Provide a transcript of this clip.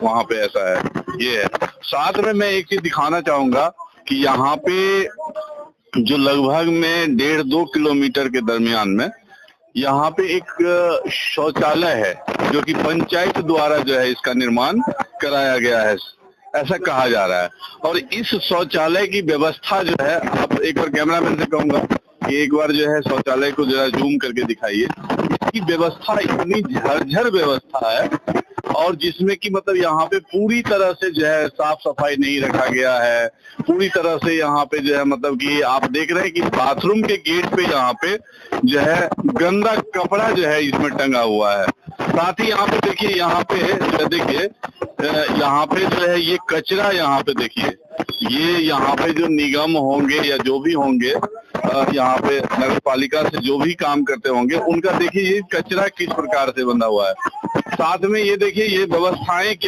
वहाँ पे ऐसा है, ये है। साथ में मैं एक चीज दिखाना चाहूंगा कि यहाँ पे जो लगभग में 1.5-2 किलोमीटर के दरमियान में यहाँ पे एक शौचालय है जो कि पंचायत द्वारा जो है इसका निर्माण कराया गया है, ऐसा कहा जा रहा है। और इस शौचालय की व्यवस्था जो है, आप एक बार कैमरामैन से कहूंगा कि एक बार जो है शौचालय को जरा जूम करके दिखाइए। इसकी व्यवस्था इतनी झरझर व्यवस्था है, और जिसमें कि मतलब यहाँ पे पूरी तरह से जो है साफ सफाई नहीं रखा गया है, पूरी तरह से यहाँ पे जो है मतलब कि आप देख रहे हैं कि बाथरूम के गेट पे यहाँ पे जो है गंदा कपड़ा जो है इसमें टंगा हुआ है। साथ ही यहाँ पे देखिए, यहाँ पे जो देखिए यहाँ पे जो है ये कचरा, यहाँ पे देखिए ये यहाँ पे जो निगम होंगे या जो भी होंगे यहाँ पे नगर पालिका से जो भी काम करते होंगे, उनका देखिए ये कचरा किस प्रकार से बंधा हुआ है। साथ में ये देखिए ये व्यवस्थाएं क्या